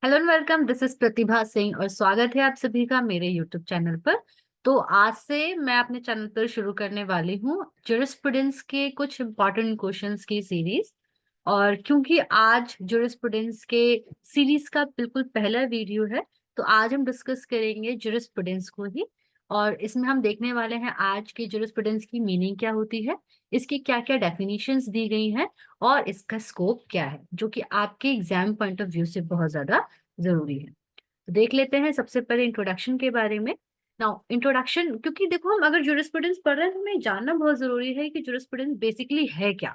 Hello and welcome, this is Pratibha Singh और स्वागत है आप सभी का मेरे यूट्यूब चैनल पर। तो आज से मैं अपने चैनल पर शुरू करने वाली हूँ ज्यूरिस्प्रूडेंस के कुछ इंपॉर्टेंट क्वेश्चंस की सीरीज। और क्योंकि आज ज्यूरिस्प्रूडेंस के सीरीज का बिल्कुल पहला वीडियो है, तो आज हम डिस्कस करेंगे ज्यूरिस्प्रूडेंस को ही। और इसमें हम देखने वाले हैं आज की ज्यूरिस्प्रूडेंस की मीनिंग क्या होती है, इसकी क्या क्या डेफिनेशंस दी गई हैं और इसका स्कोप क्या है, जो कि आपके एग्जाम पॉइंट ऑफ व्यू से बहुत ज्यादा जरूरी है। तो देख लेते हैं सबसे पहले इंट्रोडक्शन के बारे में। नाउ इंट्रोडक्शन, क्योंकि देखो हम अगर ज्यूरिस्प्रूडेंस पढ़ रहे हैं तो हमें जानना बहुत जरूरी है कि ज्यूरिस्प्रूडेंस बेसिकली है क्या।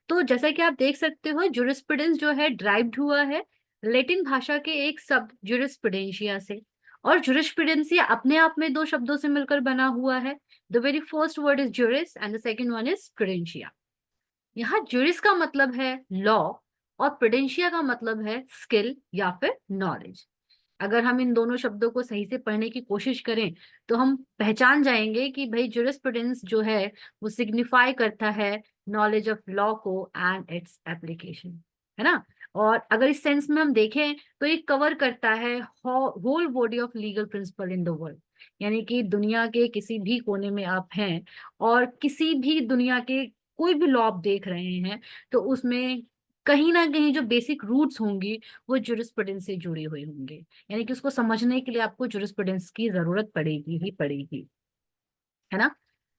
तो जैसा कि आप देख सकते हो, ज्यूरिस्प्रूडेंस जो है ड्राइव्ड हुआ है लैटिन भाषा के एक शब्द ज्यूरिस्प्रूडेंशिया से। और ज्यूरिस्प्रूडेंसिया अपने आप में दो शब्दों से मिलकर बना हुआ है। The very first word is juris and the second one is prudentia. यहाँ ज्यूरिस का मतलब है लॉ और प्रूडेंशिया का मतलब है स्किल या फिर नॉलेज। अगर हम इन दोनों शब्दों को सही से पढ़ने की कोशिश करें तो हम पहचान जाएंगे कि भाई ज्यूरिस्प्रूडेंस जो है वो सिग्निफाई करता है नॉलेज ऑफ लॉ को एंड इट्स एप्लीकेशन, है ना। और अगर इस सेंस में हम देखें तो ये कवर करता है whole body of legal principle in the world. यानी कि दुनिया के किसी भी कोने में आप हैं और किसी भी दुनिया के कोई भी लॉ आप देख रहे हैं, तो उसमें कहीं ना कहीं जो बेसिक रूट्स होंगी वो ज्यूरिस्प्रूडेंस से जुड़ी हुई होंगी। यानी कि उसको समझने के लिए आपको ज्यूरिस्प्रूडेंस की जरूरत पड़ेगी ही पड़ेगी, है ना।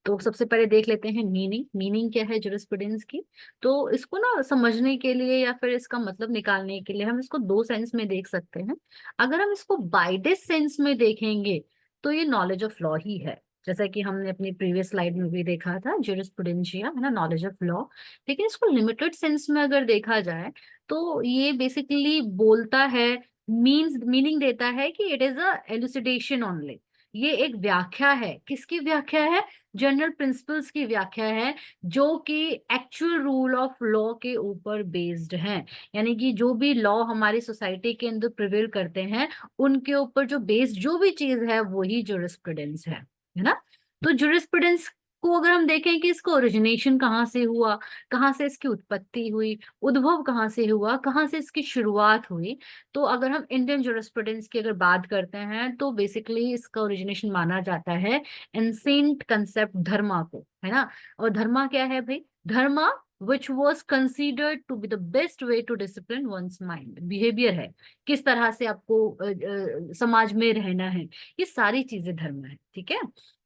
तो सबसे पहले देख लेते हैं मीनिंग। मीनिंग क्या है ज्यूरिस्प्रूडेंस की। तो इसको ना समझने के लिए या फिर इसका मतलब निकालने के लिए हम इसको दो सेंस में देख सकते हैं। अगर हम इसको बाय दिस सेंस में देखेंगे तो ये नॉलेज ऑफ लॉ ही है। जैसा कि हमने अपनी प्रीवियस स्लाइड में भी देखा था, ज्यूरिस्प्रूडेंशिया है ना, नॉलेज ऑफ लॉ। लेकिन इसको लिमिटेड सेंस में अगर देखा जाए तो ये बेसिकली बोलता है, मीनिंग देता है कि इट इज अ एलुसिडेशन ओनली। ये एक व्याख्या है। किसकी व्याख्या है? जनरल प्रिंसिपल्स की व्याख्या है, जो कि एक्चुअल रूल ऑफ लॉ के ऊपर बेस्ड हैं। यानी कि जो भी लॉ हमारी सोसाइटी के अंदर प्रिवेल करते हैं उनके ऊपर जो बेस्ड जो भी चीज है वही ज्यूरिस्प्रूडेंस है ना। तो ज्यूरिस्प्रूडेंस को अगर हम देखें कि इसका ओरिजिनेशन कहाँ से हुआ, कहाँ से इसकी उत्पत्ति हुई, उद्भव कहाँ से हुआ, कहाँ से इसकी शुरुआत हुई। तो अगर हम इंडियन ज्यूरिस्प्रूडेंस की अगर बात करते हैं तो बेसिकली इसका ओरिजिनेशन माना जाता है एंसेंट कंसेप्ट धर्मा को, है ना। और धर्मा क्या है भाई? Dharma which was considered to be the best way to discipline one's mind. Behaviour है, किस तरह से आपको समाज में रहना है, ये सारी चीजें धर्म है, ठीक है।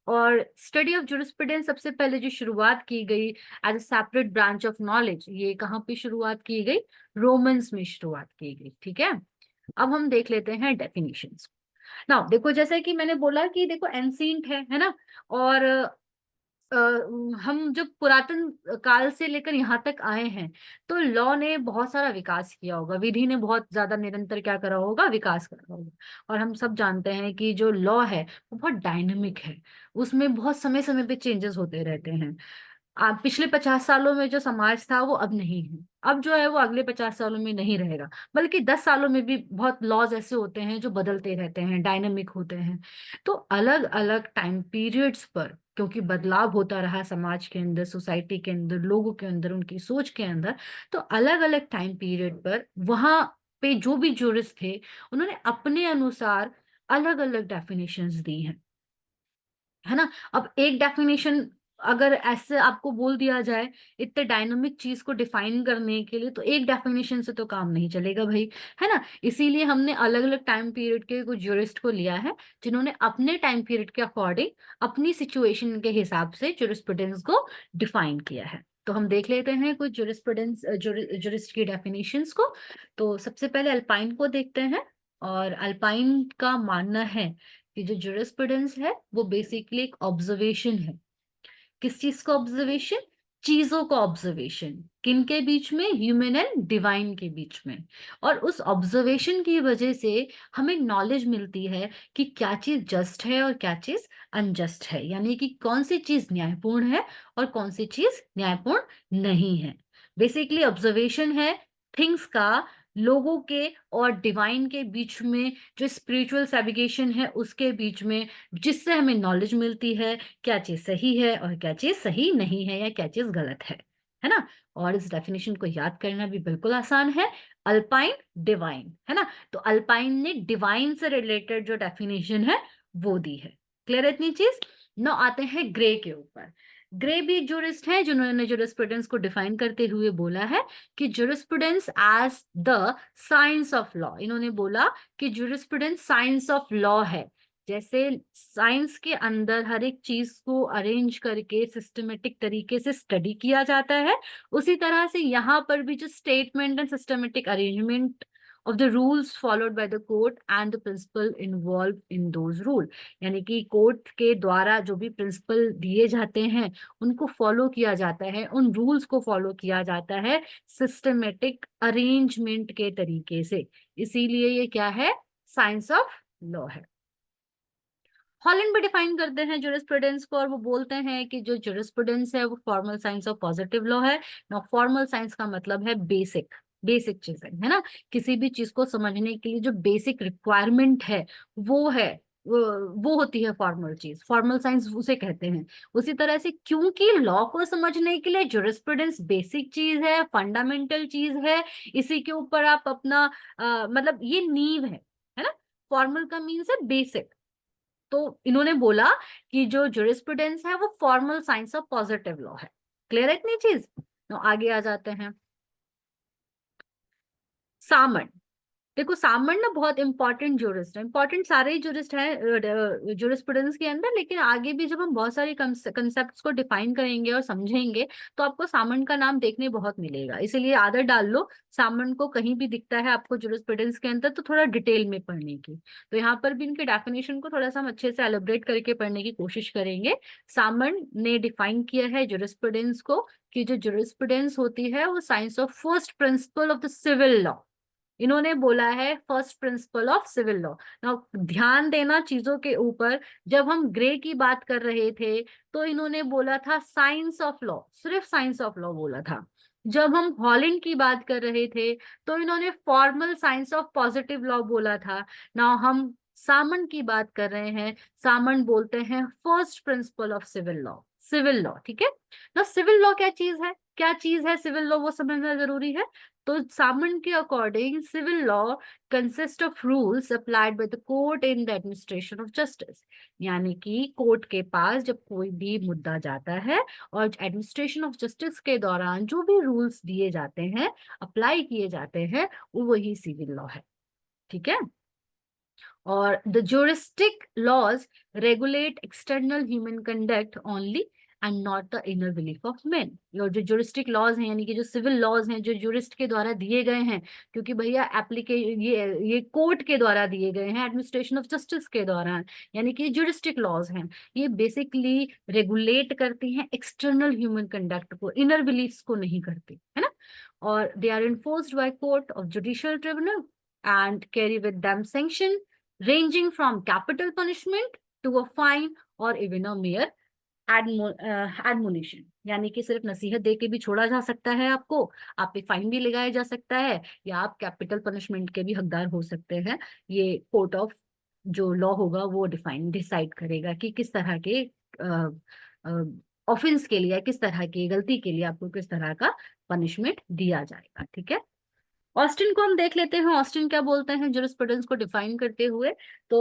और स्टडी ऑफ ज्यूरिस्प्रूडेंस सबसे पहले जो शुरुआत की गई as a separate branch of knowledge, ये कहाँ पे शुरुआत की गई? रोमन्स में शुरुआत की गई, ठीक है। अब हम देख लेते हैं डेफिनेशंस। नाउ देखो, जैसे कि मैंने बोला कि देखो एंसिएंट है ना। और अ, हम जब पुरातन काल से लेकर यहाँ तक आए हैं तो लॉ ने बहुत सारा विकास किया होगा, विधि ने बहुत ज्यादा निरंतर क्या करा होगा? विकास करा होगा। और हम सब जानते हैं कि जो लॉ है वो बहुत डायनेमिक है, उसमें बहुत समय समय पे चेंजेस होते रहते हैं। पिछले 50 सालों में जो समाज था वो अब नहीं है, अब जो है वो अगले 50 सालों में नहीं रहेगा, बल्कि 10 सालों में भी बहुत लॉज ऐसे होते हैं जो बदलते रहते हैं, डायनेमिक होते हैं। तो अलग अलग टाइम पीरियड्स पर, क्योंकि बदलाव होता रहा समाज के अंदर, सोसाइटी के अंदर, लोगों के अंदर, उनकी सोच के अंदर, तो अलग अलग टाइम पीरियड पर वहां पे जो भी जूरिस्ट थे उन्होंने अपने अनुसार अलग अलग डेफिनेशंस दी हैं, है ना। अब एक डेफिनेशन अगर ऐसे आपको बोल दिया जाए इतने डायनामिक चीज को डिफाइन करने के लिए, तो एक डेफिनेशन से तो काम नहीं चलेगा भाई, है ना। इसीलिए हमने अलग अलग टाइम पीरियड के कुछ ज्यूरिस्ट को लिया है जिन्होंने अपने टाइम पीरियड के अकॉर्डिंग अपनी सिचुएशन के हिसाब से ज्यूरिस्प्रूडेंस को डिफाइन किया है। तो हम देख लेते हैं कुछ ज्यूरिस्प्रूडेंस ज्यूरिस्ट की डेफिनेशंस को। तो सबसे पहले अल्पाइन को देखते हैं। और अल्पाइन का मानना है कि जो ज्यूरिस्प्रूडेंस है वो बेसिकली एक ऑब्जर्वेशन है। किस चीज का ऑब्जर्वेशन? चीजों का ऑब्जर्वेशन। किन के बीच में? ह्यूमन एंड डिवाइन के बीच में। और उस ऑब्जर्वेशन की वजह से हमें नॉलेज मिलती है कि क्या चीज जस्ट है और क्या चीज अनजस्ट है, यानी कि कौन सी चीज न्यायपूर्ण है और कौन सी चीज न्यायपूर्ण नहीं है। बेसिकली ऑब्जर्वेशन है थिंग्स का, लोगों के और डिवाइन के बीच में, जो स्पिरिचुअल सेविगेशन है उसके बीच में, जिससे हमें नॉलेज मिलती है क्या चीज सही है और क्या चीज सही नहीं है या क्या चीज गलत है ना। और इस डेफिनेशन को याद करना भी बिल्कुल आसान है, अल्पाइन डिवाइन, है ना। तो अल्पाइन ने डिवाइन से रिलेटेड जो डेफिनेशन है वो दी है। क्लियर है इतनी चीज। नाउ आते हैं ग्रे के ऊपर। ग्रे भी एक जूरिस्ट है जिन्होंने जूरिस्प्रूडेंस को डिफाइन करते हुए बोला है कि jurisprudence as the science of law. इन्होंने बोला कि जूरिस्प्रूडेंस साइंस ऑफ लॉ है। जैसे साइंस के अंदर हर एक चीज को अरेंज करके सिस्टमेटिक तरीके से स्टडी किया जाता है, उसी तरह से यहाँ पर भी जो statement and systematic arrangement of the rules followed by the court and the principle involved in those rule, यानी कि कोर्ट के द्वारा जो भी प्रिंसिपल दिए जाते हैं उनको फॉलो किया जाता है, उन रूल्स को फॉलो किया जाता है सिस्टमेटिक अरेंजमेंट के तरीके से, इसीलिए ये क्या है, साइंस ऑफ लॉ है। हॉलैंड भी डिफाइन करते हैं जूरिस्प्रूडेंस को और वो बोलते हैं कि जो जूरिस्प्रूडेंस है वो formal science of positive law है। ना फॉर्मल साइंस का मतलब है बेसिक बेसिक चीजें, है ना। किसी भी चीज को समझने के लिए जो बेसिक रिक्वायरमेंट है वो है, वो होती है फॉर्मल चीज, फॉर्मल साइंस उसे कहते हैं। उसी तरह से क्योंकि लॉ को समझने के लिए जूरिस्प्रूडेंस बेसिक चीज है, फंडामेंटल चीज है, इसी के ऊपर आप अपना मतलब ये नींव है ना। फॉर्मल का मीन्स है बेसिक। तो इन्होंने बोला कि जो जूरिस्प्रूडेंस है वो formal science of positive law है। क्लियर है इतनी चीज। तो आगे आ जाते हैं सामन। देखो सामन ना बहुत इंपॉर्टेंट जूरिस्ट है, इंपॉर्टेंट सारे ही जूरिस्ट हैं जूरिस्प्रूडेंस के अंदर, लेकिन आगे भी जब हम बहुत सारे कंसेप्ट्स को डिफाइन करेंगे और समझेंगे तो आपको सामन का नाम देखने बहुत मिलेगा, इसीलिए आदत डाल लो सामन को कहीं भी दिखता है आपको जूरिस्प्रूडेंस के अंदर तो थोड़ा डिटेल में पढ़ने की। तो यहाँ पर भी इनके डेफिनेशन को थोड़ा सा हम अच्छे से एलिब्रेट करके पढ़ने की कोशिश करेंगे। सामन ने डिफाइन किया है जूरिस्प्रूडेंस को कि जो जूरिस्प्रूडेंस होती है वो science of first principle of the civil law. इन्होंने बोला है first principle of civil law. Now ध्यान देना चीजों के ऊपर, जब हम ग्रे की बात कर रहे थे तो इन्होंने बोला था साइंस ऑफ लॉ, सिर्फ साइंस ऑफ लॉ बोला था। जब हम हॉलैंड की बात कर रहे थे तो इन्होंने formal science of positive law बोला था। नाउ हम सामन की बात कर रहे हैं, सामन बोलते हैं first principle of civil law, civil law. ठीक है ना। सिविल लॉ क्या चीज है, क्या चीज है सिविल लॉ, वो समझना जरूरी है। तो सामन के according civil law consist of rules applied by the court in the administration of justice, यानी कि कोर्ट के पास जब कोई भी मुद्दा जाता है और एडमिनिस्ट्रेशन ऑफ जस्टिस के दौरान जो भी रूल्स दिए जाते हैं, अप्लाई किए जाते हैं, वो वही सिविल लॉ है। ठीक है। और the juristic laws regulate external human conduct only and not the inner belief of men। और जो juristic laws हैं यानी कि जो civil laws हैं जो jurist के द्वारा दिए गए हैं, क्योंकि भैया ये कोर्ट के द्वारा दिए गए हैं एडमिनिस्ट्रेशन ऑफ जस्टिस के दौरान, यानी कि juristic laws हैं, ये बेसिकली रेगुलेट करती हैं एक्सटर्नल ह्यूमन कंडक्ट को, इनर बिलीफ्स को नहीं करती, है ना। और they are enforced by court of judicial tribunal and carry with them sanction ranging from capital punishment to a fine or even a mere admonition। यानी कि सिर्फ नसीहत दे के भी छोड़ा जा सकता है आपको, आप पे फाइन भी लगाया जा सकता है, या आप कैपिटल पनिशमेंट के भी हकदार हो सकते हैं। ये कोर्ट ऑफ जो लॉ होगा वो डिसाइड करेगा कि किस तरह के ऑफेंस के लिए, किस तरह की गलती के लिए आपको किस तरह का पनिशमेंट दिया जाएगा। ठीक है। ऑस्टिन को हम देख लेते हैं, ऑस्टिन क्या बोलते हैं जुरिस्प्रूडेंस को डिफाइन करते हुए। तो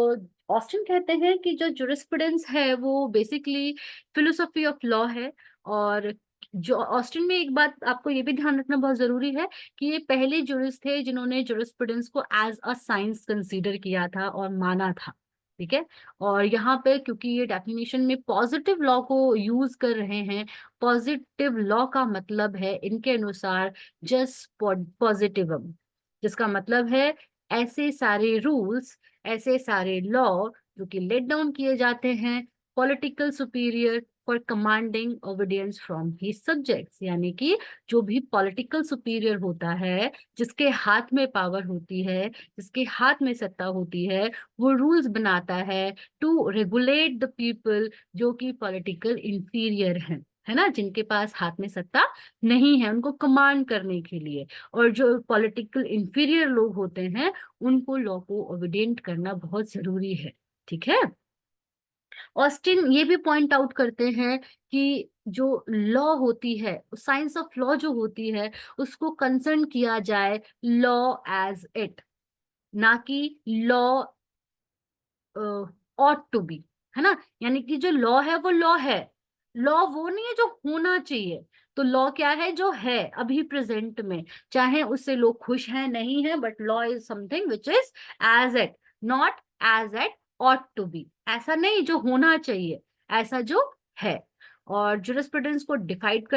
ऑस्टिन कहते हैं कि जो जुरिस्प्रूडेंस है वो बेसिकली फिलोसफी ऑफ लॉ है। और जो ऑस्टिन में एक बात आपको ये भी ध्यान रखना बहुत जरूरी है कि ये पहले जुरिस्ट थे जिन्होंने जुरिस्प्रूडेंस को एज अ साइंस कंसीडर किया था और माना था। ठीक है। और यहाँ पे क्योंकि ये डेफिनेशन में पॉजिटिव लॉ को यूज कर रहे हैं, पॉजिटिव लॉ का मतलब है इनके अनुसार जस्ट पॉजिटिवम, जिसका मतलब है ऐसे सारे रूल्स, ऐसे सारे लॉ जो कि लेट डाउन किए जाते हैं political superior for commanding obedience from his subjects, यानी कि जो भी पॉलिटिकल सुपीरियर होता है, जिसके हाथ में पावर होती है, जिसके हाथ में सत्ता होती है, वो रूल्स बनाता है टू रेगुलेट द पीपल जो कि पॉलिटिकल इंफीरियर हैं, है ना, जिनके पास हाथ में सत्ता नहीं है, उनको कमांड करने के लिए। और जो पॉलिटिकल इंफीरियर लोग होते हैं उनको लॉ को ओबीडिएंट करना बहुत जरूरी है। ठीक है। ऑस्टिन ये भी पॉइंट आउट करते हैं कि जो लॉ होती है, साइंस ऑफ लॉ जो होती है, उसको कंसर्न किया जाए लॉ एज इट, ना कि लॉ ऑट टू बी, है ना। यानी कि जो लॉ है वो लॉ है, लॉ वो नहीं है जो होना चाहिए। तो लॉ क्या है, जो है अभी प्रेजेंट में, चाहे उससे लोग खुश हैं नहीं है, but law is something which is as it, not as it ought to be, ऐसा नहीं जो होना चाहिए, ऐसा जो है। और जुरिस्प्रूडेंस को डिवाइड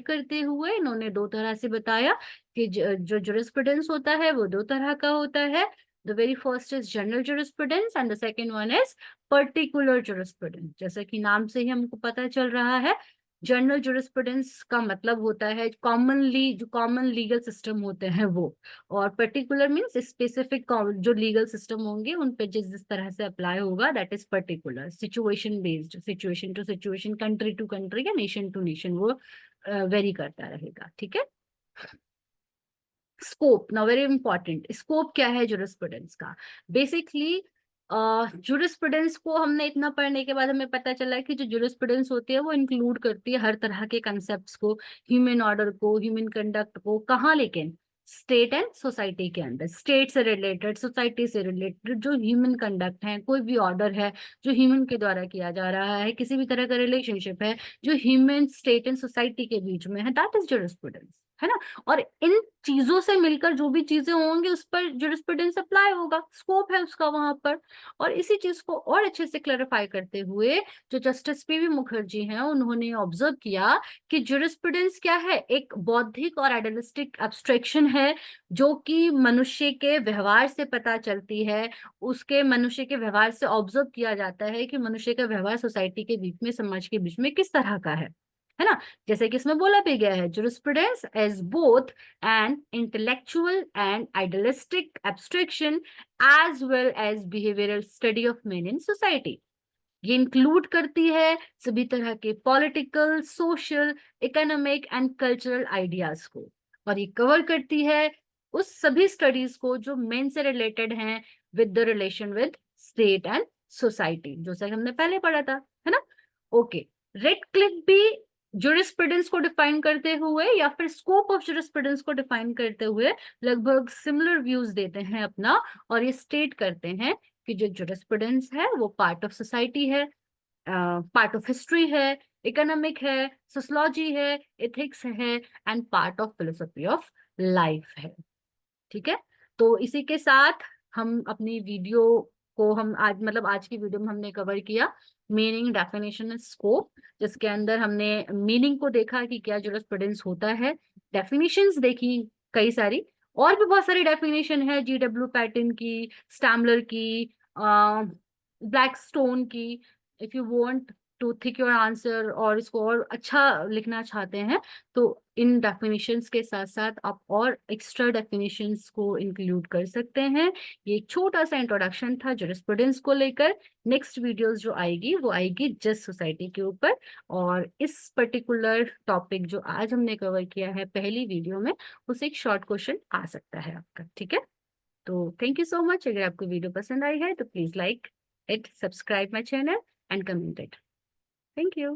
करते हुए इन्होंने दो तरह से बताया कि जो जुरिस्प्रूडेंस होता है वो दो तरह का होता है। The very first is general jurisprudence and the second one is particular jurisprudence. जैसा कि नाम से ही हमको पता चल रहा है, जनरल jurisprudence का मतलब होता है कॉमनली, जो कॉमन लीगल सिस्टम होते हैं वो, और पर्टिकुलर मीन्स स्पेसिफिक जो लीगल सिस्टम होंगे उन पे जिस जिस तरह से अप्लाई होगा, that is particular, situation based, situation to situation, country to country या नेशन टू नेशन वो वेरी करता रहेगा, ठीक है। Scope, now very important, scope क्या है जुरिस्प्रूडेंस का। बेसिकली जुरिस्प्रूडेंस को हमने इतना पढ़ने के बाद हमें पता चला कि जो जुरिस्प्रूडेंस होती है वो इंक्लूड करती है हर तरह के कंसेप्ट्स को, ह्यूमन ऑर्डर को, ह्यूमन कंडक्ट को, कहाँ, लेकिन स्टेट एंड सोसाइटी के अंदर, स्टेट से रिलेटेड, सोसाइटी से रिलेटेड जो ह्यूमन कंडक्ट है, कोई भी ऑर्डर है जो ह्यूमन के द्वारा किया जा रहा है, किसी भी तरह का रिलेशनशिप है जो ह्यूमन, स्टेट एंड सोसाइटी के बीच में है, दैट इज जुरिस्प्रूडेंस, है ना। और इन चीजों से मिलकर जो भी चीजें होंगी उस पर जुरिस्प्रूडेंस अप्लाई होगा, स्कोप है उसका वहां पर। और इसी चीज को और अच्छे से क्लैरिफाई करते हुए जो जस्टिस पीवी मुखर्जी हैं उन्होंने ऑब्जर्व किया कि जुरिस्प्रूडेंस क्या है, एक बौद्धिक और आइडियलिस्टिक एब्स्ट्रैक्शन है जो कि मनुष्य के व्यवहार से पता चलती है, उसके मनुष्य के व्यवहार से ऑब्जर्व किया जाता है कि मनुष्य का व्यवहार सोसाइटी के बीच में, समाज के बीच में किस तरह का है ना। जैसे कि इसमें बोला भी गया है, jurisprudence is both an intellectual and idealistic abstraction as well as behavioral study of men in society। ये इंक्लूड करती है सभी तरह के political, social, economic and cultural ideas को, और ये कवर करती है उस सभी स्टडीज को जो मेन से रिलेटेड हैं with the relation with state and society, जो सर हमने पहले पढ़ा था, है ना। ओके, रेडक्लिफ भी जुरिस्प्रूडेंस को डिफाइन करते हुए या फिर स्कोप ऑफ जुरिस्प्रूडेंस को डिफाइन करते हुए लगभग सिमिलर व्यूज देते हैं अपना, और ये स्टेट करते हैं कि जो जुरिस्प्रूडेंस है वो पार्ट ऑफ सोसाइटी है, पार्ट ऑफ हिस्ट्री है, इकोनॉमिक है, सोशलॉजी है, एथिक्स है, and part of philosophy of life है, ठीक है। तो इसी के साथ हम अपनी वीडियो को, हम आज मतलब आज की वीडियो में हमने कवर किया मीनिंग, डेफिनेशन, स्कोप, जिसके अंदर हमने मीनिंग को देखा कि क्या जुरिस्प्रूडेंस होता है, डेफिनेशंस देखी कई सारी, और भी बहुत सारी डेफिनेशन है, GW पैटर्न की, स्टैमलर की, ब्लैक स्टोन की। If you want to thick your answer और इसको और अच्छा लिखना चाहते हैं तो इन डेफिनेशंस के साथ साथ आप और एक्स्ट्रा डेफिनेशंस को इंक्लूड कर सकते हैं। ये एक छोटा सा इंट्रोडक्शन था जुरिस्प्रूडेंस को लेकर। नेक्स्ट वीडियोस जो आएगी वो आएगी जस्ट सोसाइटी के ऊपर, और इस पर्टिकुलर टॉपिक जो आज हमने कवर किया है पहली वीडियो में, उससे एक शॉर्ट क्वेश्चन आ सकता है आपका, ठीक है। तो थैंक यू सो मच। अगर आपको वीडियो पसंद आई है तो please like it, subscribe my channel and comment it. Thank you.